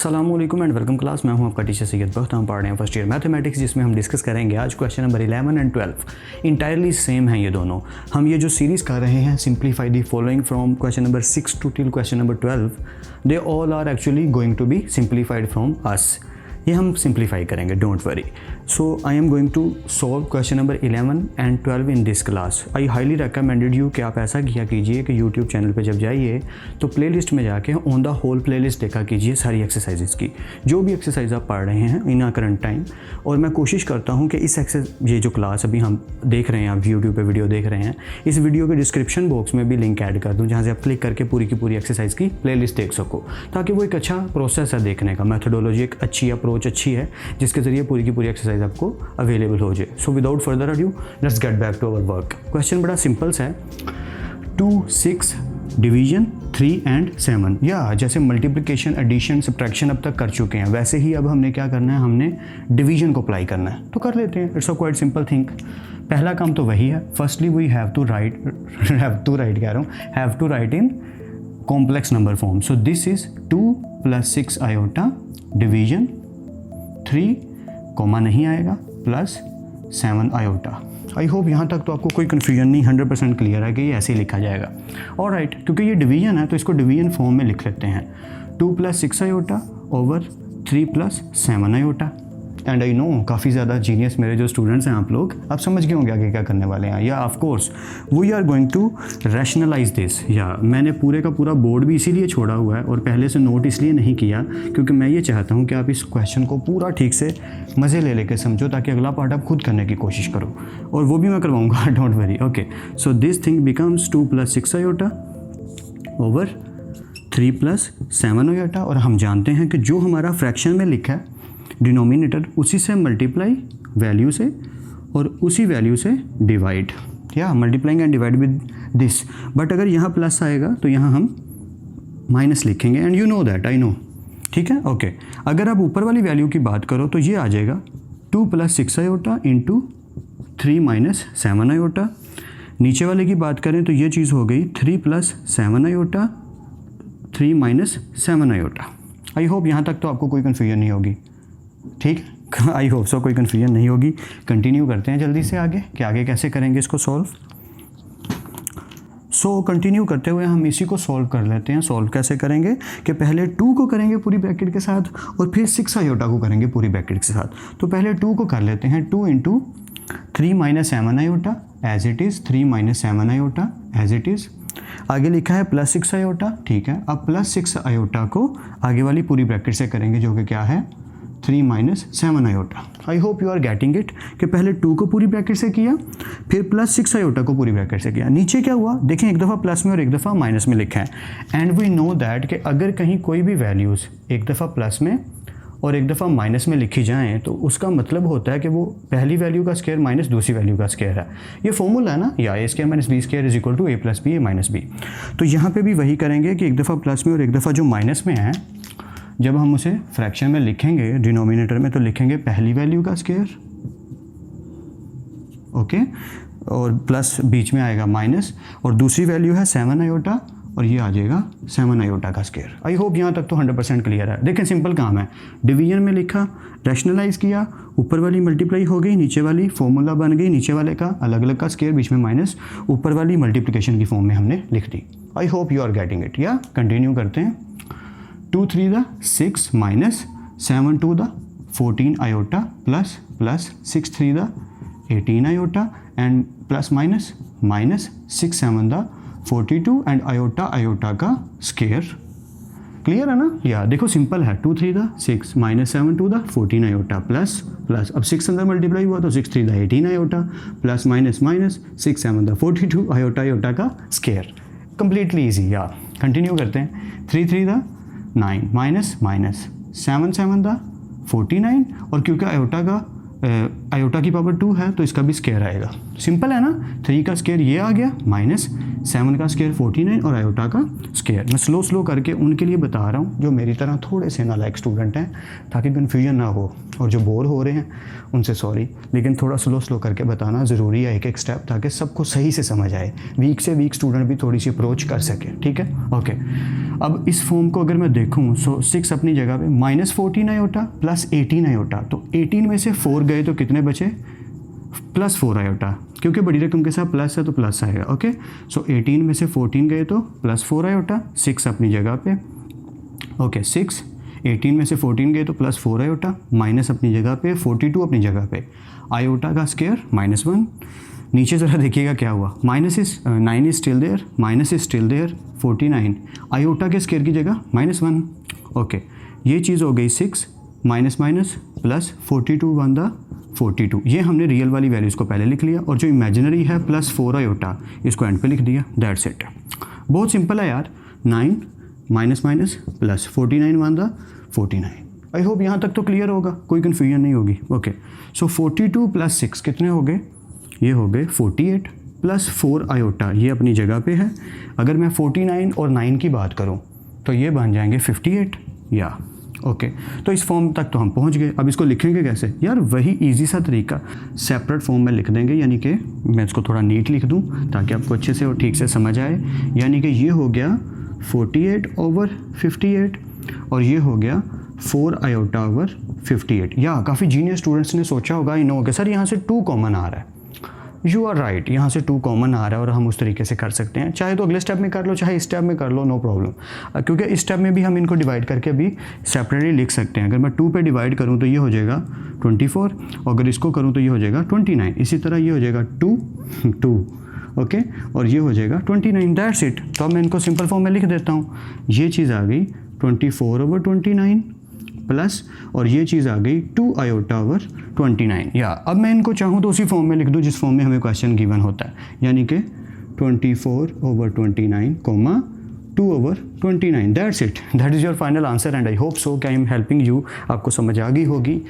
अस्सलामुअलैकुम and welcome class. मैं हूं आपका टीचर सैयद बख्त। हम पढ़ रहे हैं फर्स्ट ईयर मैथमेटिक्स, जिसमें हम डिस्कस करेंगे आज question number 11 and 12। Entirely same है ये दोनों। हम ये जो सीरीज़ कर रहे हैं simplify the following from question number 6 to till question number 12, they all are actually going to be simplified from us. ये हम सिंप्लीफाई करेंगे, don't worry. So I am going to solve question number 11 and 12 in this class. I highly recommended you कि आप ऐसा किया कीजिए कि YouTube channel पे जब जाइए तो प्लेलिस्ट में जाके ऑन द होल प्लेलिस्ट देखा कीजिए सारी एक्सरसाइजेस की, जो भी एक्सरसाइज आप पढ़ रहे हैं इन आ करंट टाइम। और मैं कोशिश करता हूँ कि इस ये जो क्लास अभी हम देख रहे हैं, आप यूट्यूब पे वीडियो देख रहे हैं, इस वीडियो के डिस्क्रिप्शन बॉक्स में भी लिंक ऐड कर दूँ, जहाँ से आप क्लिक करके पूरी की पूरी एक्सरसाइज की प्लेलिस्ट देख सको, ताकि वो एक अच्छा प्रोसेस है देखने का। मैथडोलॉजी एक अच्छी अप्रोच अच्छी है जिसके ज़रिए पूरी की पूरी एक्सरसाइज आपको अवेलेबल हो जाए। So without further adieu let's get back to our work. Question बड़ा सिंपल सा है। 2, 6 डिवीजन 3 एंड 7, या जैसे मल्टीप्लिकेशन एडिशन सब्ट्रैक्शन अब तक कर चुके हैं, वैसे ही अब हमने क्या करना है, हमने डिवीजन को अप्लाई करना है। तो कर लेते हैं, it's a quite simple thing. पहला काम तो वही है, firstly we have to write in complex number form. So this is 2 + 6 iota division 3 comma नहीं आएगा प्लस 7 आयोटा। आई होप यहाँ तक तो आपको कोई कन्फ्यूजन नहीं, 100% क्लियर है कि ये ऐसे ही लिखा जाएगा। ऑलराइट, क्योंकि ये डिवीजन है तो इसको डिवीजन फॉर्म में लिख लेते हैं। 2 + 6 iota over 3 + 7 iota. And I know काफ़ी ज़्यादा जीनियस मेरे जो स्टूडेंट्स हैं आप लोग, आप समझ गए होंगे आगे क्या करने वाले हैं। या of course we are going to rationalise this. या मैंने पूरे का पूरा बोर्ड भी इसीलिए छोड़ा हुआ है और पहले से नोट इसलिए नहीं किया क्योंकि मैं ये चाहता हूँ कि आप इस क्वेश्चन को पूरा ठीक से मज़े ले लेकर समझो, ताकि अगला पार्ट आप खुद करने की कोशिश करो, और वो भी मैं करवाऊँगा, don't worry. Okay, so this thing becomes 2 + 6 iota over 3 + 7 iota. और हम जानते हैं कि जो हमारा फ्रैक्शन में लिखा है डिनोमिनेटर, उसी से मल्टीप्लाई वैल्यू से और उसी वैल्यू से डिवाइड, या multiplying and divide with this. But अगर यहाँ प्लस आएगा तो यहाँ हम माइनस लिखेंगे, and you know that, I know, ठीक है। ओके, अगर आप ऊपर वाली वैल्यू की बात करो तो ये आ जाएगा 2 + 6 आयोटा इंटू 3 - 7 आयोटा। नीचे वाले की बात करें तो ये चीज़ हो गई 3 + 7 आयोटा 3 - 7 आयोटा। आई होप यहाँ तक तो आपको कोई कन्फ्यूजन नहीं होगी, ठीक। आई होप सो कोई कन्फ्यूजन नहीं होगी। कंटिन्यू करते हैं जल्दी से आगे कि आगे कैसे करेंगे इसको सॉल्व। सो कंटिन्यू करते हुए हम इसी को सॉल्व कर लेते हैं। सॉल्व कैसे करेंगे कि पहले 2 को करेंगे पूरी ब्रैकेट के साथ और फिर 6 आयोटा को करेंगे पूरी ब्रैकेट के साथ। तो पहले 2 को कर लेते हैं। 2 × 3 - 7 iota as it is, 3 - 7 iota as it is. आगे लिखा है +6 आयोटा, ठीक है। अब +6 आयोटा को आगे वाली पूरी ब्रैकेट से करेंगे, जो कि क्या है 3 - 7 iota. I hope you are getting it कि पहले 2 को पूरी ब्रैकेट से किया, फिर +6 आयोटा को पूरी ब्रैकेट से किया। नीचे क्या हुआ देखें, एक दफ़ा प्लस में और एक दफ़ा माइनस में लिखा है। एंड वी नो दैट कि अगर कहीं कोई भी वैल्यूज़ एक दफ़ा प्लस में और एक दफ़ा माइनस में लिखी जाएँ तो उसका मतलब होता है कि वो पहली वैल्यू का स्क्वायर माइनस दूसरी वैल्यू का स्क्वायर है। ये फॉर्मूला है ना, या a² - b² = a + b a - b। तो यहाँ पे भी वही करेंगे कि एक दफ़ा प्लस में और एक दफ़ा जो माइनस में है, जब हम उसे फ्रैक्शन में लिखेंगे डिनोमिनेटर में, तो लिखेंगे पहली वैल्यू का स्क्वायर, ओके, और प्लस बीच में आएगा माइनस, और दूसरी वैल्यू है 7 आयोटा और ये आ जाएगा 7 आयोटा का स्क्वायर। आई होप यहाँ तक तो 100% क्लियर है। देखें सिंपल काम है, डिवीजन में लिखा, रैशनलाइज किया, ऊपर वाली मल्टीप्लाई हो गई, नीचे वाली फॉर्मूला बन गई, नीचे वाले का अलग अलग का स्क्वायर, बीच में माइनस, ऊपर वाली मल्टीप्लिकेशन की फॉर्म में हमने लिख दी। I hope you are getting it. या कंटिन्यू करते हैं। 2 × 3 = 6 - 7 × 2 = 14 iota plus 6 × 3 = 18 iota and plus minus 6 × 7 = 42 and iota iota का स्क्वायर। क्लियर है ना। या देखो सिंपल है, 2 × 3 = 6 - 7 × 2 = 14 आयोटा प्लस अब 6 अंदर मल्टीप्लाई हुआ तो 6 × 3 = 18 iota plus minus 6 × 7 = 42 iota iota का स्क्वायर। Completely easy. या कंटिन्यू करते हैं। 3 × 3 = 9 माइनस 7 × 7 = 49, और क्योंकि आयोटा का आयोटा की पावर 2 है तो इसका भी स्केयर आएगा। सिंपल है ना, 3 का स्केयर ये आ गया माइनस 7 का स्केयर 49 और आयोटा का स्केयर। मैं स्लो करके उनके लिए बता रहा हूँ जो मेरी तरह थोड़े से नालायक स्टूडेंट हैं, ताकि कन्फ्यूजन ना हो, और जो बोर हो रहे हैं उनसे सॉरी, लेकिन थोड़ा स्लो करके बताना ज़रूरी है, एक स्टेप, ताकि सबको सही से समझ आए, वीक से वीक स्टूडेंट भी थोड़ी सी अप्रोच कर सके। ठीक है, ओके। अब इस फॉर्म को अगर मैं देखूँ, सो 6 अपनी जगह पे माइनस 14 आयोटा प्लस 18 आयोटा, तो 18 में से 4 गए तो कितने बचे, प्लस 4 आयोटा, क्योंकि बड़ी रकम के साथ प्लस है तो प्लस आएगा। ओके, सो 18 में से 14 गए तो प्लस 4 आयोटा, 6 अपनी जगह पे। ओके, 6, 18 में से 14 गए तो प्लस 4 आयोटा, माइनस अपनी जगह पे, 42 अपनी जगह पे, आयोटा का स्केयर -1। नीचे ज़रा देखिएगा क्या हुआ, -9 is still there, minus is still there, 49, iota के स्केयर की जगह -1। ओके, ये चीज़ हो गई 6 माइनस प्लस 42 वन द 42। ये हमने रियल वाली वैल्यूज़ को पहले लिख लिया, और जो इमेजिनरी है प्लस 4 आयोटा, इसको एंड पे लिख दिया। That's it. बहुत सिंपल है यार, 9 minus plus 49 one the 49। I hope यहाँ तक तो क्लियर होगा, कोई कन्फ्यूजन नहीं होगी। ओके, सो 42 प्लस 6 कितने हो गए, ये हो गए 48 प्लस 4 आयोटा, ये अपनी जगह पे है। अगर मैं 49 और 9 की बात करूँ तो ये बन जाएंगे 58 या ओके। तो इस फॉर्म तक तो हम पहुंच गए। अब इसको लिखेंगे कैसे यार, वही इजी सा तरीका, सेपरेट फॉर्म में लिख देंगे, यानी कि मैं इसको थोड़ा नीट लिख दूं ताकि आपको अच्छे से और ठीक से समझ आए। यानी कि ये हो गया 48 ओवर 58 और ये हो गया 4 आयोटा ओवर 58। या काफ़ी जीनियस स्टूडेंट्स ने सोचा होगा इन लोगों के सर यहाँ से 2 कॉमन आ रहा है। यू आर राइट, यहाँ से 2 कॉमन आ रहा है और हम उस तरीके से कर सकते हैं, चाहे तो अगले स्टेप में कर लो, चाहे इस स्टेप में कर लो, नो प्रॉब्लम। क्योंकि इस स्टेप में भी हम इनको डिवाइड करके अभी सेपरेटली लिख सकते हैं। अगर मैं 2 पे डिवाइड करूँ तो ये हो जाएगा 24, और अगर इसको करूँ तो ये हो जाएगा 29। इसी तरह ये हो जाएगा 2 ओके, और ये हो जाएगा 29। That's it. तो अब मैं इनको सिंपल फॉर्म में लिख देता हूँ। ये चीज़ आ गई 24 ओवर 29 प्लस, और ये चीज़ आ गई 2 आयोटा ओवर 29। या अब मैं इनको चाहूँ तो उसी फॉर्म में लिख दूँ जिस फॉर्म में हमें क्वेश्चन गिवन होता है, यानी कि 24 over 29 comma 2 over 29। That's it, that is your final answer and I hope so कि आई एम हेल्पिंग यू। आपको समझ आ गई होगी।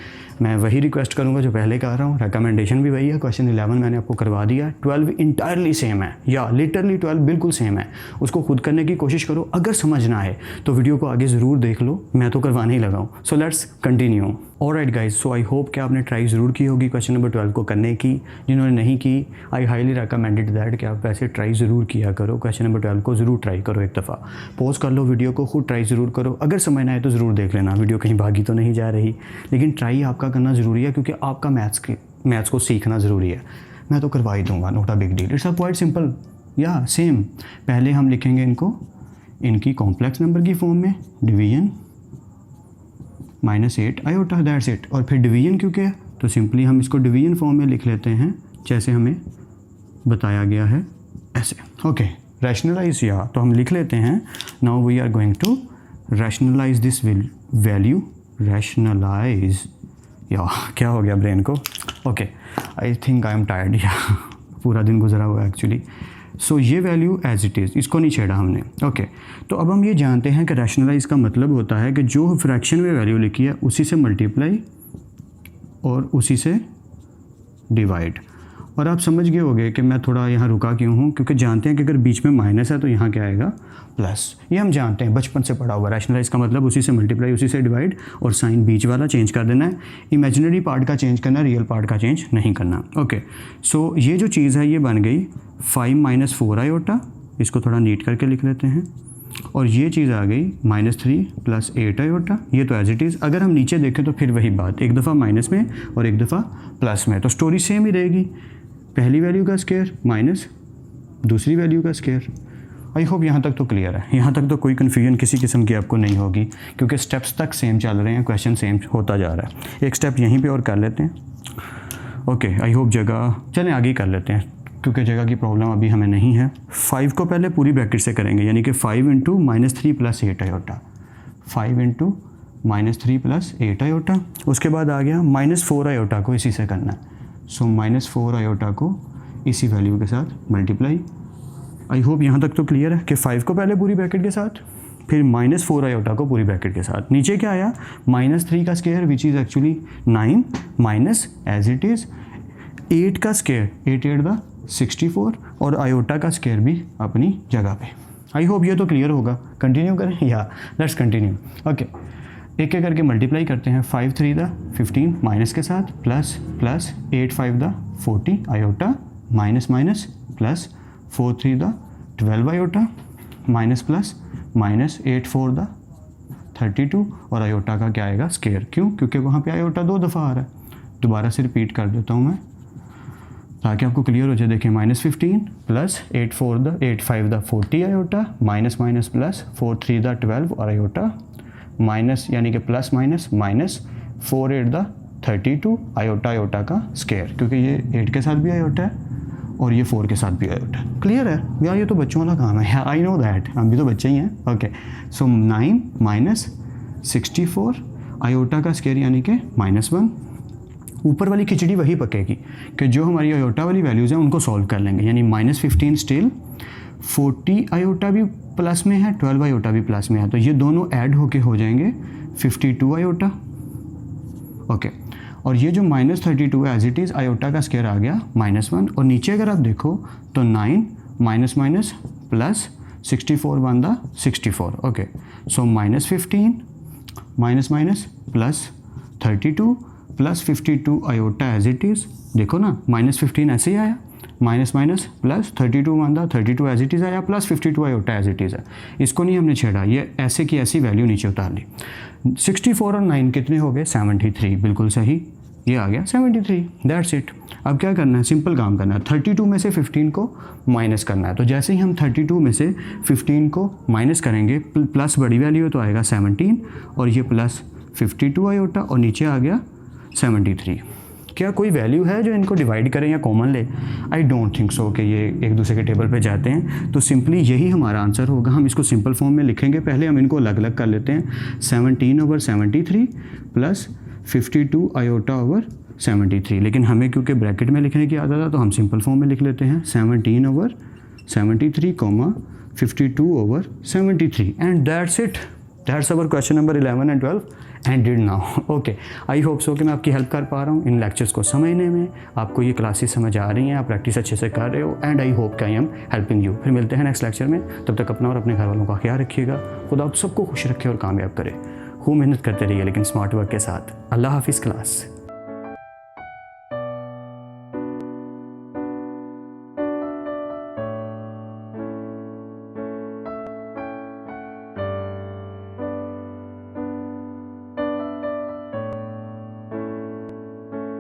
मैं वही रिक्वेस्ट करूँगा जो पहले कह रहा हूँ, रिकमेंडेशन भी वही है। क्वेश्चन 11 मैंने आपको करवा दिया, 12 इंटायरली सेम है, या लिटरली 12 बिल्कुल सेम है। उसको खुद करने की कोशिश करो। अगर समझना है तो वीडियो को आगे ज़रूर देख लो, मैं तो करवाने ही लगा हूँ। So let's continue. Alright guys, so I hope कि आपने ट्राई ज़रूर की होगी क्वेश्चन नंबर 12 को करने की। जिन्होंने नहीं की, आई हाईली रिकमेंडेड दैट कि आप वैसे ट्राई ज़रूर किया करो। क्वेश्चन नंबर 12 को ज़रूर ट्राई करो, एक दफ़ा पॉज कर लो वीडियो को, खुद ट्राई ज़रूर करो। अगर समझना है तो ज़रूर देख लेना, वीडियो कहीं भागी तो नहीं जा रही, लेकिन ट्राई आपका करना ज़रूरी है, क्योंकि आपका मैथ्स को सीखना ज़रूरी है। मैं तो करवा ही दूंगा, note a big deal, it's a quite simple. या सेम, पहले हम लिखेंगे इनको इनकी कॉम्प्लेक्स नंबर की फॉर्म में, डिवीजन -8 आयोटा, दैट्स इट। और फिर डिवीजन क्योंकि है तो सिंपली हम इसको डिवीजन फॉर्म में लिख लेते हैं, जैसे हमें बताया गया है ऐसे। ओके, रैशनलाइज, या तो हम लिख लेते हैं, now we are going to rationalise this value, rationalise, या क्या हो गया ब्रेन को। Okay, I think I am tired, या पूरा दिन गुजरा हुआ एक्चुअली। सो ये वैल्यू एज इट इज़, इसको नहीं छेड़ा हमने। ओके, तो अब हम ये जानते हैं कि रैशनलाइज का मतलब होता है कि जो फ्रैक्शन में वैल्यू लिखी है उसी से मल्टीप्लाई और उसी से डिवाइड। और आप समझ गए होंगे कि मैं थोड़ा यहाँ रुका क्यों हूँ, क्योंकि जानते हैं कि अगर बीच में माइनस है तो यहाँ क्या आएगा, प्लस। ये हम जानते हैं, बचपन से पढ़ा हुआ। रैशनलाइज का मतलब उसी से मल्टीप्लाई उसी से डिवाइड, और साइन बीच वाला चेंज कर देना है। इमेजिनरी पार्ट का चेंज करना, रियल पार्ट का चेंज नहीं करना। ओके, सो ये जो चीज़ है ये बन गई 5 - 4 आयोटा, इसको थोड़ा नीट करके लिख लेते हैं। और ये चीज़ आ गई -3 + 8 आयोटा, ये तो एज इट इज़। अगर हम नीचे देखें तो फिर वही बात, एक दफ़ा माइनस में और एक दफ़ा प्लस में, तो स्टोरी सेम ही रहेगी। पहली वैल्यू का स्केयर माइनस दूसरी वैल्यू का स्केयर। आई होप यहाँ तक तो क्लियर है, यहाँ तक तो कोई कन्फ्यूजन किसी किस्म की आपको नहीं होगी, क्योंकि स्टेप्स तक सेम चल रहे हैं, क्वेश्चन सेम होता जा रहा है। एक स्टेप यहीं पे और कर लेते हैं। ओके, आई होप जगह, चलें आगे कर लेते हैं क्योंकि जगह की प्रॉब्लम अभी हमें नहीं है। 5 को पहले पूरी ब्रैकेट से करेंगे, यानी कि 5 × -3 + 8 आयोटा, 5 × -3 + 8 आयोटा। उसके बाद आ गया -4 आयोटा को इसी से करना है। सो -4 आयोटा को इसी वैल्यू के साथ मल्टीप्लाई। आई होप यहाँ तक तो क्लियर है कि 5 को पहले पूरी ब्रैकेट के साथ, फिर -4 आयोटा को पूरी ब्रैकेट के साथ। नीचे क्या आया, -3 का square which is actually 9 minus as it is 8 का स्क्वायर, 8 8 द 64 और आयोटा का स्क्वायर भी अपनी जगह पे। आई होप ये तो क्लियर होगा। कंटिन्यू करें या लेट्स कंटिन्यू। ओके, एक एक करके मल्टीप्लाई करते हैं। 5 3 द 15 माइनस के साथ plus 8 5 the 40 iota minus plus 4 3 the 12 iota minus 8 4 the 32 और आयोटा का क्या आएगा, स्क्वायर। क्यों? क्योंकि वहाँ पे आयोटा 2 दफ़ा आ रहा है। दोबारा से रिपीट कर देता हूँ मैं ताकि आपको क्लियर हो जाए। देखिए -15 plus 8 5 the 40 iota minus plus 4 3 the 12 और आयोटा माइनस यानी कि प्लस 4 8 द 32 आयोटा का स्क्वायर, क्योंकि ये 8 के साथ भी आयोटा है और ये 4 के साथ भी आयोटा है। क्लियर है यार, ये तो बच्चों वाला काम है। आई नो दैट, हम भी तो बच्चे ही हैं। ओके, सो 9 माइनस 64 आयोटा का स्क्वायर यानी कि -1। ऊपर वाली खिचड़ी वही पकेगी कि जो हमारी आयोटा वाली वैल्यूज़ हैं उनको सॉल्व कर लेंगे। यानी -15 स्टिल 40 आयोटा भी प्लस में है, 12 आयोटा भी प्लस में है, तो ये दोनों ऐड होके हो जाएंगे 52 आयोटा। ओके, और ये जो -32 एज इट इज़ आयोटा का स्क्वायर आ गया -1। और नीचे अगर आप देखो तो 9 माइनस प्लस 64 1 द 64। ओके, सो -15 माइनस प्लस 32 प्लस 52 आयोटा एज इट इज़। देखो ना, -15 ऐसे ही आया, माइनस प्लस 32 1 द 32 एज इट इज़ आया, plus 52 iota as it is है। इसको नहीं हमने छेड़ा, ये ऐसे की ऐसी वैल्यू नीचे उतार ली। 64 और 9 कितने हो गए, 73। बिल्कुल सही, ये आ गया 73। That's it. अब क्या करना है, सिंपल काम करना है। 32 में से 15 को माइनस करना है। तो जैसे ही हम 32 में से 15 को माइनस करेंगे, प्लस बड़ी वैल्यू तो आएगा 17 और ये प्लस 52 आयोटा और नीचे आ गया 73। क्या कोई वैल्यू है जो इनको डिवाइड करें या कॉमन ले? आई डोंट थिंक सो कि ये एक दूसरे के टेबल पे जाते हैं। तो सिंपली यही हमारा आंसर होगा। हम इसको सिंपल फॉर्म में लिखेंगे। पहले हम इनको अलग अलग कर लेते हैं। 17/73 प्लस 52 आयोटा ओवर 73। लेकिन हमें क्योंकि ब्रैकेट में लिखने की आदत है तो हम सिंपल फॉर्म में लिख लेते हैं 17/73 52/73 and that's it. That's our question number 11 and 12 and did now. Okay, I hope so कि मैं आपकी हेल्प कर पा रहा हूँ इन लेक्चर्स को समझने में। आपको ये क्लासेस समझ आ रही हैं, आप प्रैक्टिस अच्छे से कर रहे हो एंड आई होप कि आई एम हेल्पिंग यू। फिर मिलते हैं नेक्स्ट लेक्चर में। तब तक अपना और अपने घर वालों का ख्याल रखिएगा। खुदा आप सबको खुश रखे और कामयाब करे। खूब मेहनत करते रहिए लेकिन स्मार्ट वर्क के साथ। अल्लाह हाफिज़ क्लास।